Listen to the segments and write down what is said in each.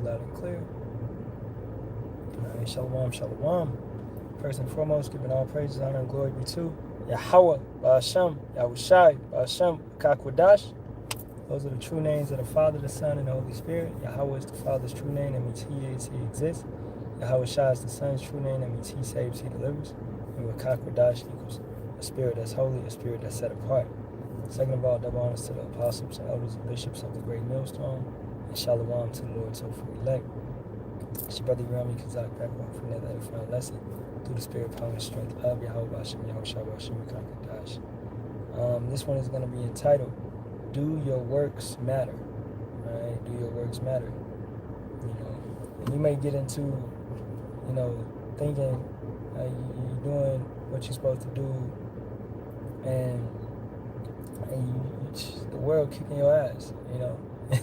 loud and clear. Shalom, shalom. First and foremost, giving all praises, honor, and glory be to Yahawah, Sham, Yahawashi, Sham, Kakwadash. Those are the true names of the Father, the Son, and the Holy Spirit. Yahawah is the Father's true name, that means He is, He exists. Yahawashi is the Son's true name, that means He saves, He delivers. And with Kakwadash equals a spirit that's holy, a spirit that's set apart. Second of all, double honors to the apostles and elders and bishops of the great millstone, and shalom to the Lord's hopeful elect. It's your brother Rami Kazak back on for another edifying lesson through the spirit, power, and strength of Yahawah, Shem, Yahawashi, Shem, Kakwadash. This one is going to be entitled, Do Your Works Matter? Right? Do your works matter? And you may get into, thinking you're doing what you're supposed to do, and the world kicking your ass.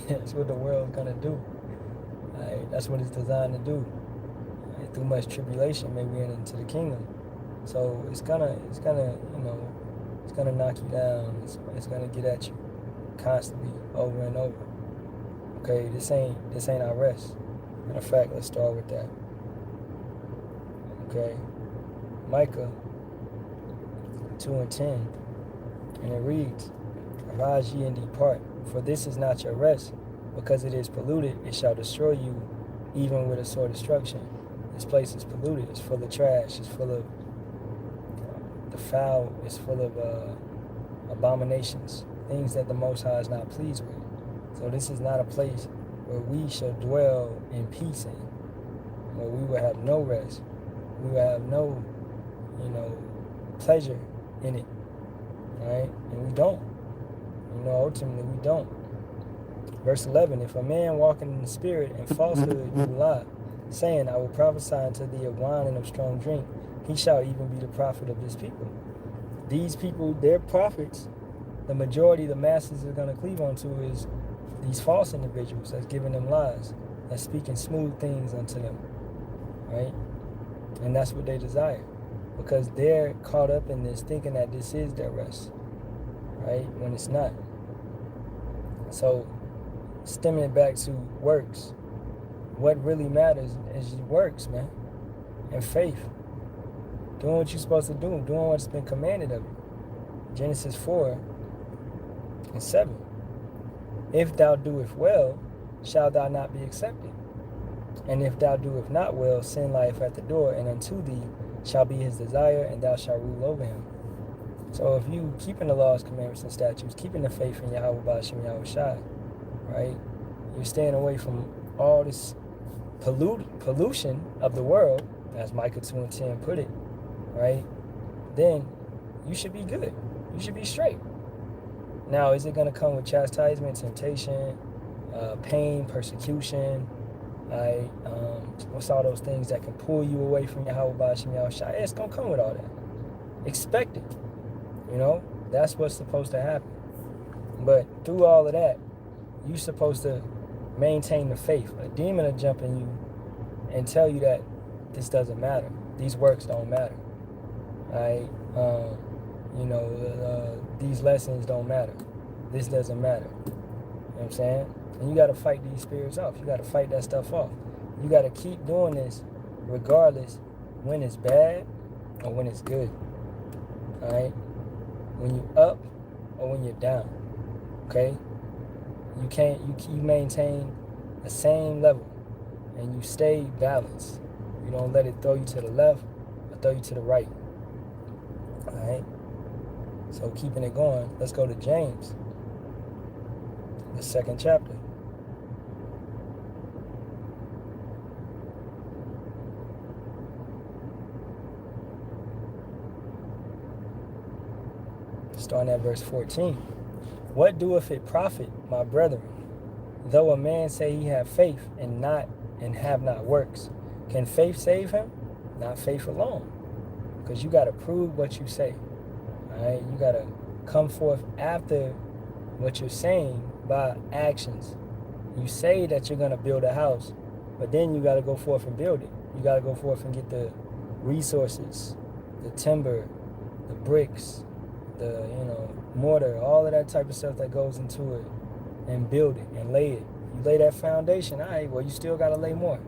That's what the world's gonna do. Right? That's what it's designed to do. Right? Through much tribulation, may we enter into the kingdom. So it's gonna knock you down. It's gonna get at you constantly, over and over. Okay, this ain't our rest. Matter of fact, let's start with that. Okay, Micah 2:10, and it reads, Arise ye and depart, for this is not your rest, because it is polluted, it shall destroy you, even with a sore destruction. This place is polluted, it's full of trash, it's full of the foul, it's full of abominations, things that the Most High is not pleased with. So this is not a place where we shall dwell in peace in, where we will have no rest, we will have no, pleasure in it, right? And we don't. Ultimately we don't. Verse 11, if a man walking in the spirit and falsehood you lie, saying, I will prophesy unto thee of wine and of strong drink, he shall even be the prophet of this people. These people, their prophets, the majority, the masses are going to cleave onto is these false individuals that's giving them lies, that's speaking smooth things unto them, right? And that's what they desire, because they're caught up in this, thinking that this is their rest, right? When it's not. So, stemming it back to works, what really matters is your works, man, and faith. Doing what you're supposed to do, doing what's been commanded of you. Genesis 4:7. If thou doest well, shalt thou not be accepted. And if thou doest not well, sin lieth at the door, and unto thee shall be his desire, and thou shalt rule over him. So if you keeping the laws, commandments, and statutes, keeping the faith in Yahawah, Shem, Yahawashi, right? You're staying away from all this pollution of the world, as Micah 2:10 put it, right? Then you should be good. You should be straight. Now, is it going to come with chastisement, temptation, pain, persecution? Right? What's all those things that can pull you away from Yahawah, Shem, Yahawashi? It's going to come with all that. Expect it. That's what's supposed to happen. But through all of that, you're supposed to maintain the faith. A demon will jump in you and tell you that this doesn't matter. These works don't matter. Right? These lessons don't matter. This doesn't matter. You know what I'm saying? And you got to fight these spirits off. You got to fight that stuff off. You got to keep doing this regardless when it's bad or when it's good. All right? When you up or when you're down. Okay? You maintain the same level and you stay balanced. You don't let it throw you to the left or throw you to the right. All right? So keeping it going, let's go to James, the 2nd chapter. Starting at verse 14. What doeth it profit, my brethren, though a man say he have faith and have not works? Can faith save him? Not faith alone. Because you got to prove what you say. All right? You got to come forth after what you're saying by actions. You say that you're going to build a house, but then you got to go forth and build it. You got to go forth and get the resources, the timber, the bricks, the mortar, all of that type of stuff that goes into it, and build it and lay it You lay that foundation, all right, well, you still got to lay more,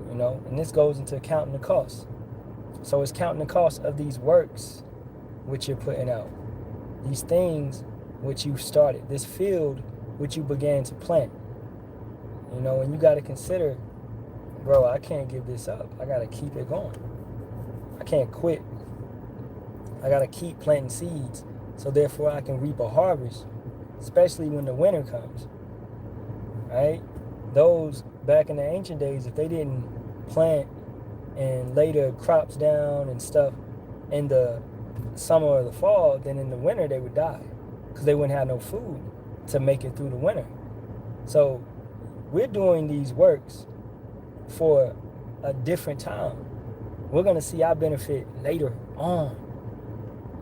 you know, and this goes into counting the cost. So it's counting the cost of these works which you're putting out, these things which you started, this field which you began to plant, you know, and you got to consider, bro, I can't give this up. I got to keep it going. I can't quit. I got to keep planting seeds so therefore I can reap a harvest, especially when the winter comes, right? Those back in the ancient days, if they didn't plant and lay their crops down and stuff in the summer or the fall, then in the winter they would die because they wouldn't have no food to make it through the winter. So we're doing these works for a different time. We're going to see our benefit later on.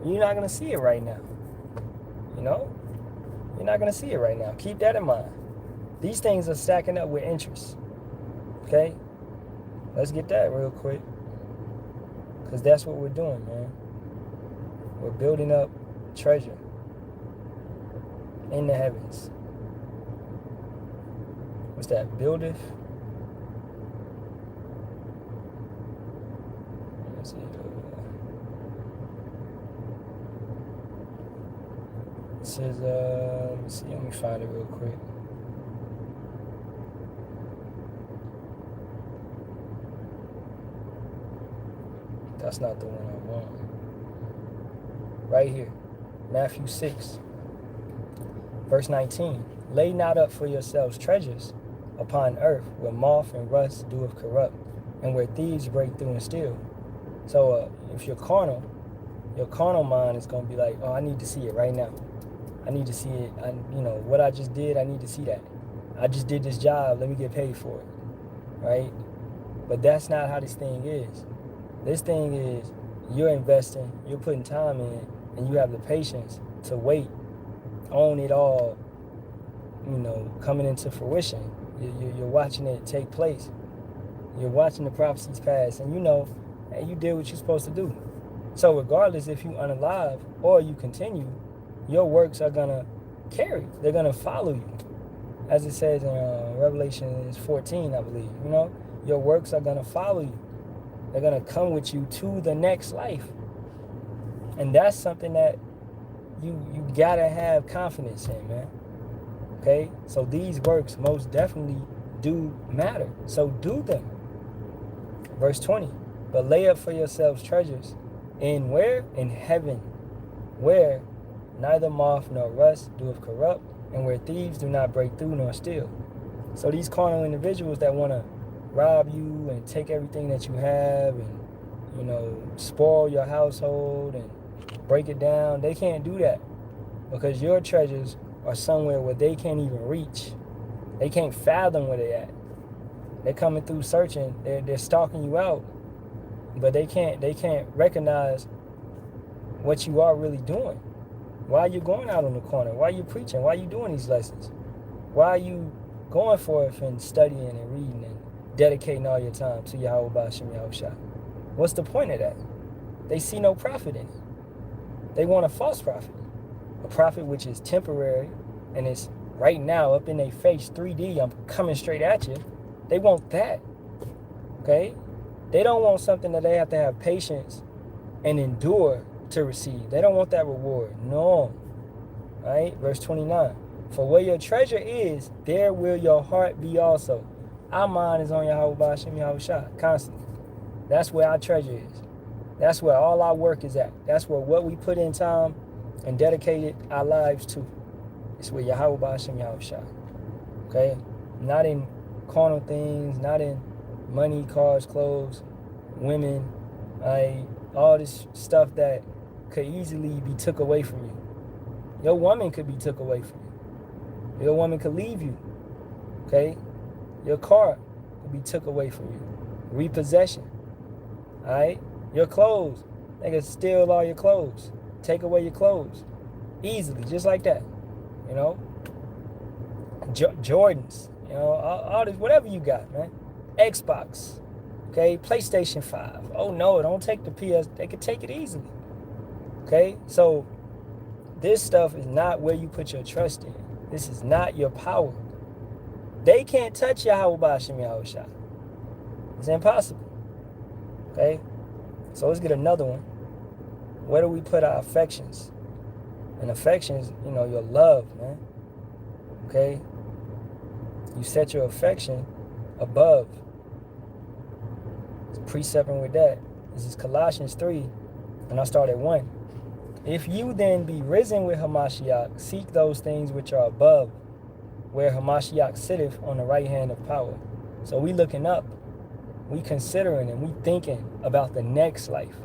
You're not going to see it right now. You know? You're not going to see it right now. Keep that in mind. These things are stacking up with interest. Okay? Let's get that real quick. Because that's what we're doing, man. We're building up treasure in the heavens. What's that? Buildeth. Let's see. It says, let me see. Let me find it real quick. That's not the one I want. Right here. Matthew 6, verse 19. Lay not up for yourselves treasures upon earth, where moth and rust doeth corrupt, and where thieves break through and steal. So if you're carnal, your carnal mind is going to be like, oh, I need to see it right now. I need to see it. What I just did, I need to see that. I just did this job. Let me get paid for it. Right? But that's not how this thing is. This thing is you're investing, you're putting time in, and you have the patience to wait on it all, coming into fruition. You're watching it take place. You're watching the prophecies pass, and you did what you're supposed to do. So regardless if you unalive or you continue, your works are going to carry. They're going to follow you. As it says in Revelation 14, I believe, your works are going to follow you. They're going to come with you to the next life. And that's something that you got to have confidence in, man. Okay? So these works most definitely do matter. So do them. Verse 20. But lay up for yourselves treasures in where? In heaven, where neither moth nor rust doeth corrupt, and where thieves do not break through nor steal. So these carnal individuals that want to rob you and take everything that you have and, spoil your household and break it down, they can't do that because your treasures are somewhere where they can't even reach. They can't fathom where they're at. They're coming through searching. They're stalking you out, but they can't recognize what you are really doing. Why are you going out on the corner? Why are you preaching? Why are you doing these lessons? Why are you going forth and studying and reading and dedicating all your time to Yahawah, Sham, Yahawashi? What's the point of that? They see no profit in it. They want a false prophet. A prophet which is temporary and it's right now up in their face, 3D, I'm coming straight at you. They want that. Okay? They don't want something that they have to have patience and endure to receive. They don't want that reward. No. Right? Verse 29. For where your treasure is, there will your heart be also. Our mind is on Yahawah, Sham, Yahawashi constantly. That's where our treasure is. That's where all our work is at. That's where what we put in time and dedicated our lives to. It's where Yahawah, Sham, Yahawashi. Okay? Not in carnal things, not in money, cars, clothes, women, all this stuff that could easily be took away from you. Your woman could be took away from you. Your woman could leave you. Okay? Your car could be took away from you. Repossession. Alright? Your clothes. They could steal all your clothes. Take away your clothes. Easily, just like that. Jordans. All this, whatever you got, man. Xbox. Okay? PlayStation 5. Oh no, don't take the PS. They could take it easily. Okay? So, this stuff is not where you put your trust in. This is not your power. They can't touch Yahawah Shem Yahawashi. It's impossible. Okay? So let's get another one. Where do we put our affections? And affections, your love, man. Okay? You set your affection above. It's precepting with that. This is Colossians 3, and I start at 1. If you then be risen with Hamashiach, seek those things which are above, where Hamashiach sitteth on the right hand of power. So we looking up, we considering, and we thinking about the next life.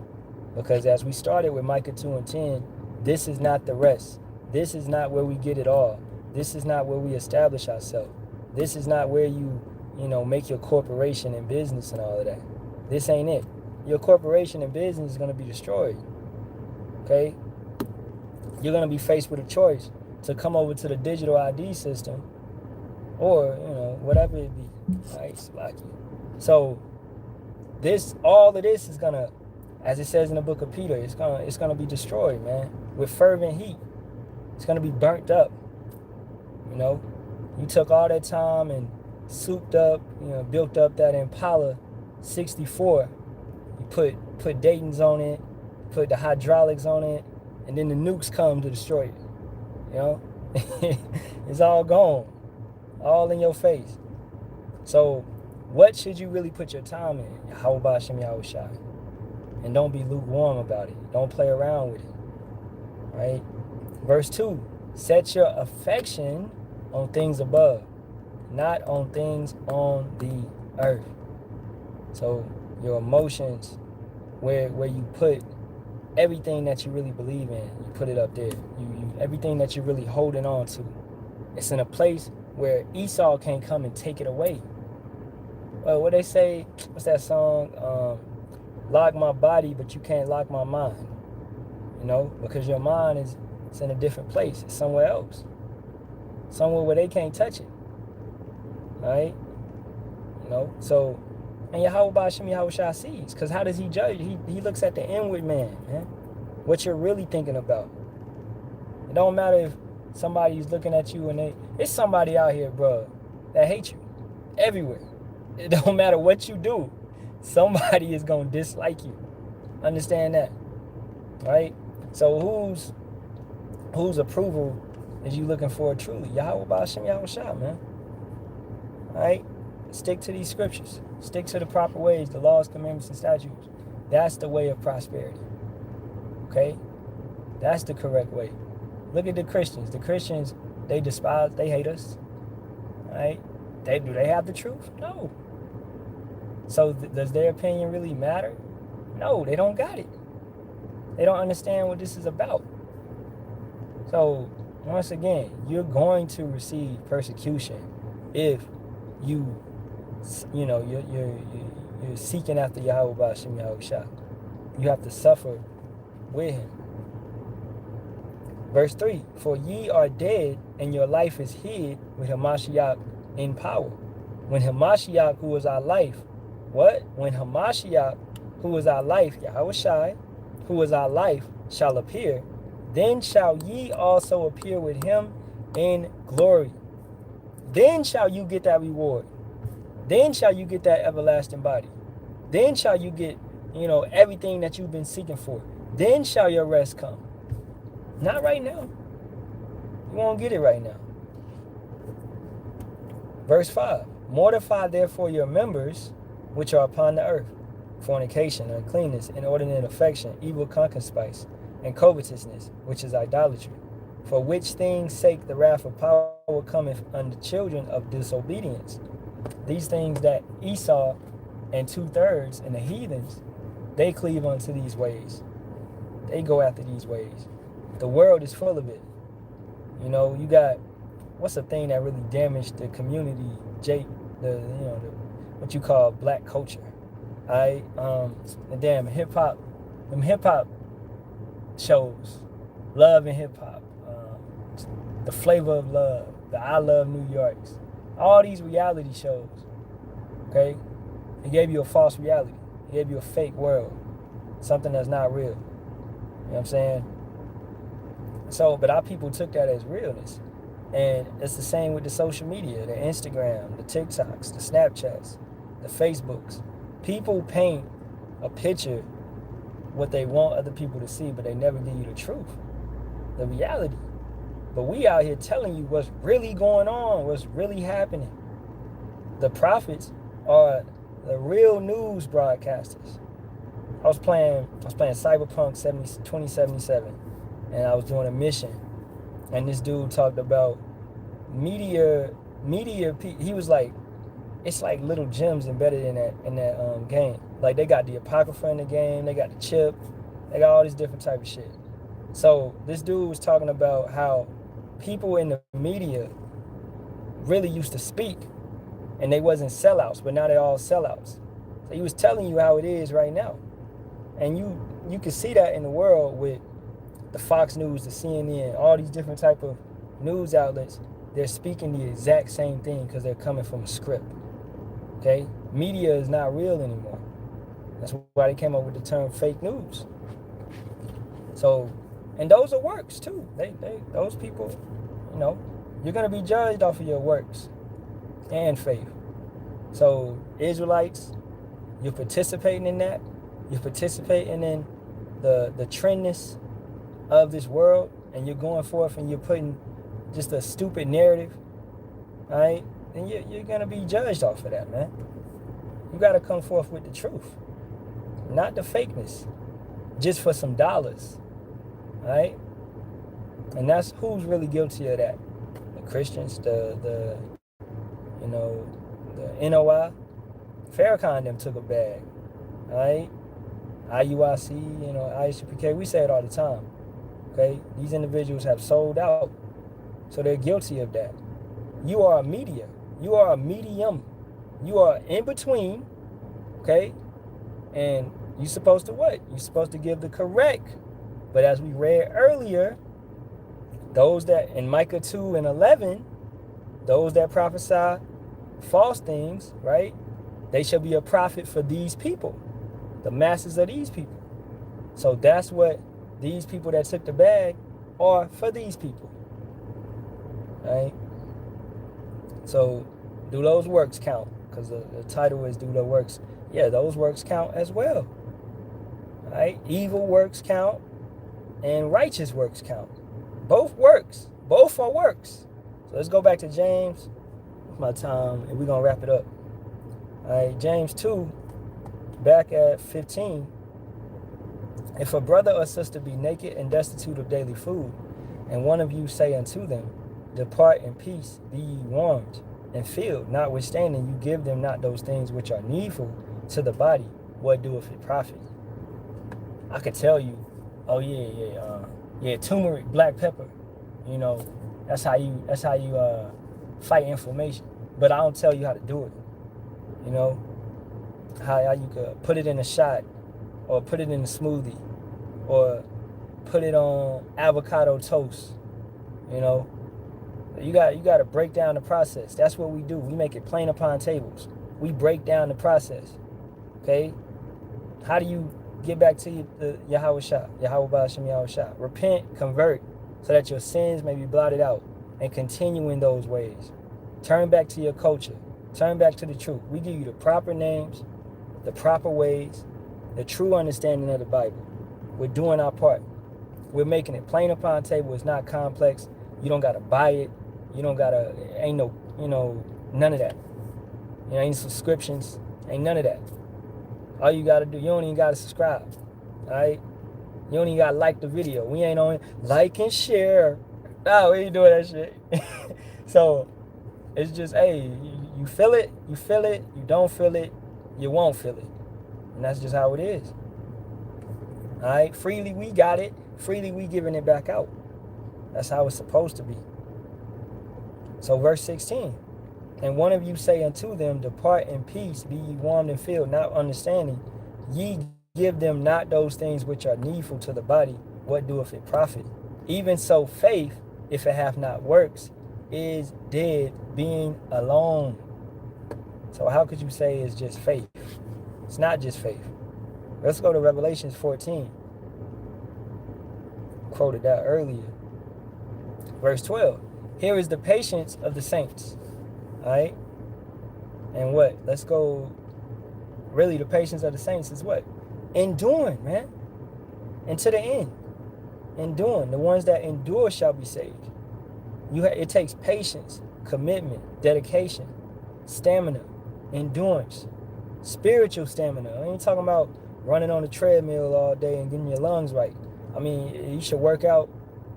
Because as we started with Micah 2 and 10, this is not the rest. This is not where we get it all. This is not where we establish ourselves. This is not where you make your corporation and business and all of that. This ain't it. Your corporation and business is going to be destroyed. Okay? You're going to be faced with a choice to come over to the digital ID system or, whatever it be. All right, Salaki. So all of this is going to, as it says in the book of Peter, it's gonna be destroyed, man, with fervent heat. It's gonna be burnt up. You took all that time and souped up, built up that Impala 64. You put Dayton's on it, put the hydraulics on it, and then the nukes come to destroy it. It's all gone, all in your face. So, what should you really put your time in? Yahawah Shem Yahawashi. And don't be lukewarm about it. Don't play around with it. Right? Verse 2. Set your affection on things above, not on things on the earth. So your emotions, where you put everything that you really believe in, you put it up there. You everything that you're really holding on to. It's in a place where Esau can't come and take it away. What they say, what's that song? Lock my body, but you can't lock my mind. Because your mind is in a different place. It's somewhere else. Somewhere where they can't touch it. Right? So, and Yahawah Shem Yahawashi sees. Because how does he judge? He looks at the inward man, what you're really thinking about. It don't matter if somebody's looking at you and it's somebody out here, bro, that hates you. Everywhere. It don't matter what you do. Somebody is going to dislike you. Understand that. Right? So whose approval is you looking for truly? Yahawah Shem Yahawashi, man. Right? Stick to these scriptures. Stick to the proper ways, the laws, commandments, and statutes. That's the way of prosperity. Okay? That's the correct way. Look at the Christians. The Christians, they despise, they hate us. Right? Do they have the truth? No. So does their opinion really matter? No, they don't got it. They don't understand what this is about. So once again, you're going to receive persecution if you're seeking after Yahawah Shem Yahawashi. You have to suffer with him. Verse 3, for ye are dead, and your life is hid with Hamashiach in power. When Hamashiach, who is our life, When Hamashiach, who is our life, Yahawashi, who is our life, shall appear, then shall ye also appear with him in glory. Then shall you get that reward. Then shall you get that everlasting body. Then shall you get, everything that you've been seeking for. Then shall your rest come. Not right now. You won't get it right now. Verse 5. Mortify therefore your members which are upon the earth, fornication, uncleanness, inordinate affection, evil concupiscence, and covetousness, which is idolatry. For which things sake the wrath of power cometh on the children of disobedience. These things that Esau and 2/3 and the heathens, they cleave unto these ways. They go after these ways. The world is full of it. You got, what's the thing that really damaged the community, Jake, what you call black culture. Alright? The damn hip-hop, them hip-hop shows, Love and Hip Hop, The Flavor of Love, the I Love New Yorks, all these reality shows, okay? It gave you a false reality. It gave you a fake world, something that's not real. You know what I'm saying? So, but our people took that as realness. And it's the same with the social media, the Instagram, the TikToks, the Snapchats, the Facebooks. People paint a picture what they want other people to see, but they never give you the truth, the reality. But we out here telling you what's really going on, what's really happening. The prophets are the real news broadcasters. I was playing Cyberpunk 2077, and I was doing a mission, and this dude talked about media. He was like, it's like little gems embedded in that game. Like they got the Apocrypha in the game, they got the chip, they got all this different type of shit. So this dude was talking about how people in the media really used to speak, and they wasn't sellouts, but now they're all sellouts. So he was telling you how it is right now, and you can see that in the world with the Fox News, the CNN, all these different type of news outlets. They're speaking the exact same thing because they're coming from a script. Okay, media is not real anymore. That's why they came up with the term fake news. So, and those are works too. Those people, you're gonna be judged off of your works and faith. So Israelites, you're participating in that. You're participating in the trendness of this world, and you're going forth and you're putting just a stupid narrative, all right? Then you're gonna be judged off of that, man. You gotta come forth with the truth, not the fakeness, just for some dollars, all right? And that's who's really guilty of that. The Christians, the NOI, Farrakhan them took a bag, all right? IUIC, ISUPK, we say it all the time, okay? These individuals have sold out, so they're guilty of that. You are a media. You are a medium. You are in between, okay? And you're supposed to what? You're supposed to give the correct. But as we read earlier, those that, in Micah 2:11, those that prophesy false things, right? They shall be a prophet for these people, the masses of these people. So that's what these people that took the bag are for these people, right? So do those works count? Because the title is do the works. Yeah, those works count as well, right? Evil works count and righteous works count. Both works. Both are works. So let's go back to James. My time, and we're going to wrap it up. All right, James 2, back at 15. If a brother or sister be naked and destitute of daily food, and one of you say unto them, depart in peace, be ye warmed and filled, notwithstanding you give them not those things which are needful to the body, what doeth it profit? I could tell you, oh yeah, turmeric, black pepper, that's how you fight inflammation. But I don't tell you how to do it. How you could put it in a shot, or put it in a smoothie, or put it on avocado toast. You got to break down the process. That's what we do. We make it plain upon tables. We break down the process. Okay? How do you get back to the Yahawashi, Yahawashi? Repent, convert, so that your sins may be blotted out, and continue in those ways. Turn back to your culture. Turn back to the truth. We give you the proper names, the proper ways, the true understanding of the Bible. We're doing our part. We're making it plain upon table. It's not complex. You don't got to buy it. You don't got to, ain't no, none of that. Ain't subscriptions. Ain't none of that. All you got to do, you don't even got to subscribe. All right? You don't even got to like the video. We ain't on like and share. No, we ain't doing that shit. So, it's just, hey, you feel it, you feel it. You don't feel it, you won't feel it. And that's just how it is. All right? Freely we got it. Freely we giving it back out. That's how it's supposed to be. So verse 16. And one of you say unto them, depart in peace, be ye warmed and filled, not understanding. Ye give them not those things which are needful to the body, what doeth it profit? Even so faith, if it hath not works, is dead, being alone. So how could you say it's just faith? It's not just faith. Let's go to Revelations 14. Quoted that earlier. Verse 12. Here is the patience of the saints. All right? And what? Let's go. Really, the patience of the saints is what? Enduring, man. And to the end. Enduring. The ones that endure shall be saved. It takes patience, commitment, dedication, stamina, endurance, spiritual stamina. I ain't talking about running on the treadmill all day and getting your lungs right. I mean, you should work out,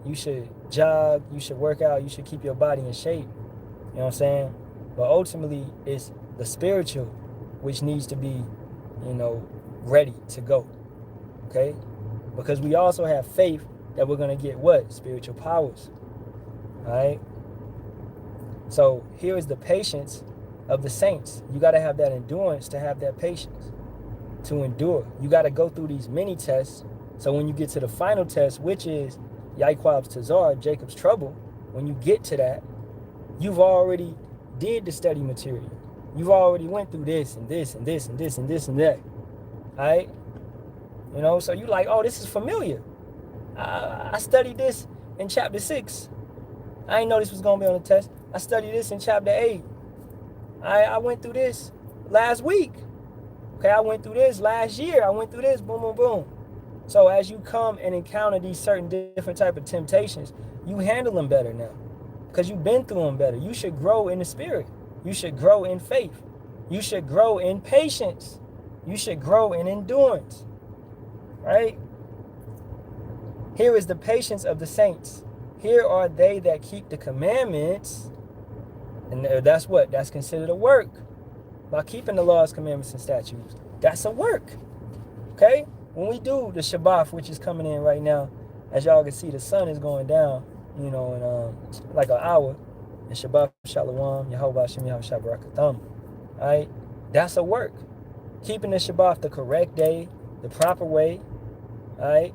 you should jog, you should work out, you should keep your body in shape. You know what I'm saying? But ultimately, it's the spiritual which needs to be, ready to go. Okay? Because we also have faith that we're going to get what? Spiritual powers. All right? So here is the patience of the saints. You got to have that endurance to have that patience, to endure. You got to go through these mini tests. So when you get to the final test, which is Yahawa's Tazar, Jacob's trouble, when you get to that, you've already did the study material. You've already went through this and this and this and this and this and that. All right? So you like, oh, this is familiar. I studied this in chapter 6. I didn't know this was going to be on the test. I studied this in chapter 8. I went through this last week. Okay, I went through this last year. I went through this, boom, boom, boom. So as you come and encounter these certain different type of temptations, you handle them better now because you've been through them better. You should grow in the spirit. You should grow in faith. You should grow in patience. You should grow in endurance. Right? Here is the patience of the saints. Here are they that keep the commandments. And that's what? That's considered a work. By keeping the laws, commandments, and statutes. That's a work. Okay? When we do the Shabbat, which is coming in right now, as y'all can see, the sun is going down, in like an hour. And Shabbat, Shalom, Yahawashi, Yahawashi, Barak, Ahtham. Alright? That's a work. Keeping the Shabbat the correct day, the proper way. Alright?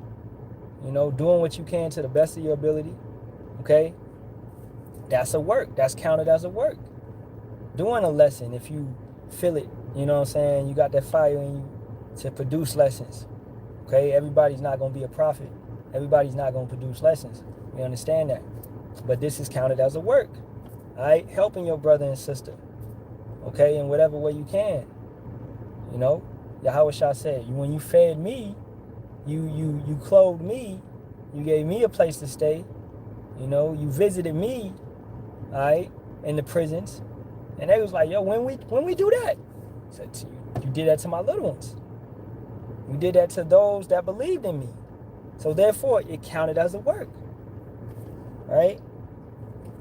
Doing what you can to the best of your ability. Okay? That's a work. That's counted as a work. Doing a lesson, if you feel it, you know what I'm saying? You got that fire in you to produce lessons. Okay? Everybody's not going to be a prophet. Everybody's not going to produce lessons. We understand that. But this is counted as a work. All right? Helping your brother and sister. Okay? In whatever way you can. Yahawashi said, when you fed me, you clothed me, you gave me a place to stay. You visited me, all right, in the prisons. And they was like, yo, when we do that? I said, you did that to my little ones. You did that to those that believed in me. So therefore, it counted as a work. Right?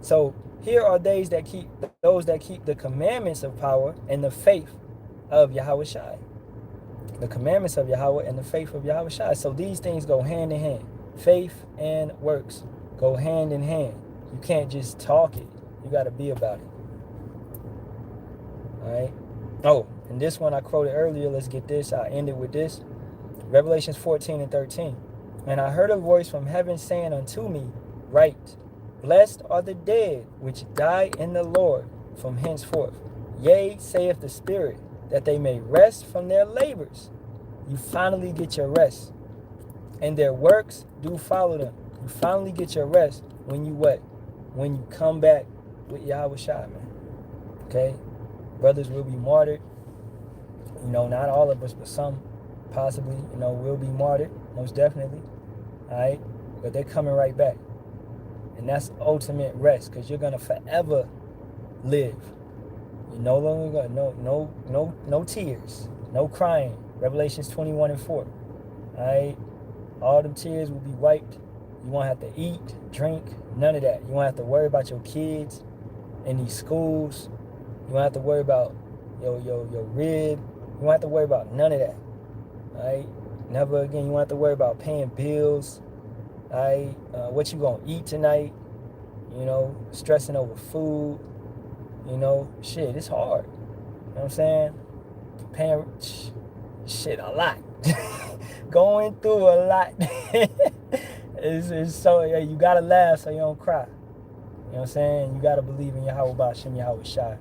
So here are those that keep the commandments of power and the faith of Yahawashi. The commandments of Yahawah and the faith of Yahawashi. So these things go hand in hand. Faith and works go hand in hand. You can't just talk it. You got to be about it. All right? Oh, and this one I quoted earlier. Let's get this. I ended with this. Revelations 14 and 13. And I heard a voice from heaven saying unto me, Write, blessed are the dead which die in the Lord from henceforth. Yea, saith the Spirit, that they may rest from their labors. You finally get your rest. And their works do follow them. You finally get your rest when you what? When you come back with Yahawashi, man. Okay? Brothers will be martyred. Not all of us, but some possibly, will be martyred. Most definitely. Alright? But they're coming right back. And that's ultimate rest, because you're gonna forever live. You no longer gonna no tears, no crying. Revelations 21 and 4. Alright? All them tears will be wiped. You won't have to eat, drink, none of that. You won't have to worry about your kids in these schools. You won't have to worry about your rib. You won't have to worry about none of that. Alright? Never again. You won't have to worry about paying bills. Alright? What you gonna eat tonight? Stressing over food. Shit, it's hard. You know what I'm saying? Paying shit a lot. Going through a lot. It's so, you gotta laugh so you don't cry. You know what I'm saying? You gotta believe in Yahawah, Shem Yahawashi.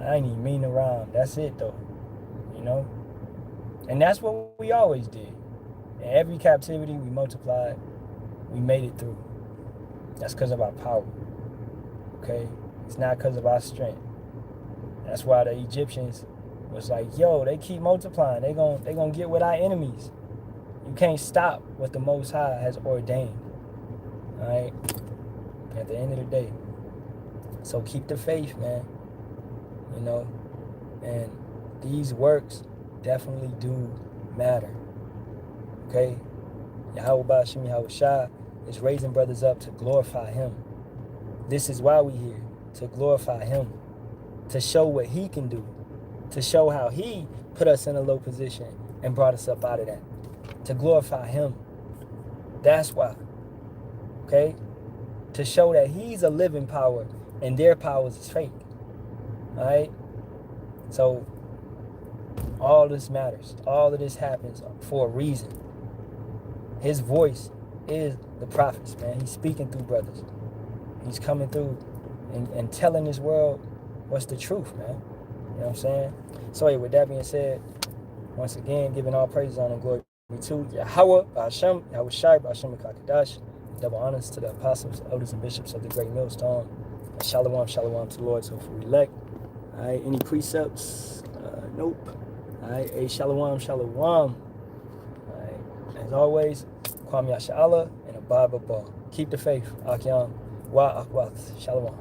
I ain't even mean to rhyme. That's it though. And that's what we always did. In every captivity, we multiplied. We made it through. That's because of our power. Okay? It's not because of our strength. That's why the Egyptians was like, yo, they keep multiplying. They gonna get with our enemies. You can't stop what the Most High has ordained. All right? At the end of the day. So keep the faith, man. You know? And these works definitely do matter. Okay? Yahawah Shem Yahawashi is raising brothers up to glorify him. This is why we're here. To glorify him. To show what he can do. To show how he put us in a low position and brought us up out of that. To glorify him. That's why. Okay? To show that he's a living power and their powers is fake. Alright? So, all this matters. All of this happens for a reason. His voice is the prophets, man. He's speaking through brothers. He's coming through and telling this world what's the truth, man. You know what I'm saying? So, hey, with that being said, once again, giving all praises, honor, and glory to Yahawah, Hashem, Yahawashi, Hashem, Kakadash. Double honors to the apostles, elders, and bishops of the great millstone. Shalom, shalom to the Lord, so for elect. All right, any precepts? Nope. All right, hey, shalom, shalom. All right, as always, Kwam Yasha Allah and Abba Ball. Keep the faith. Akyam wa akwat. Shalom.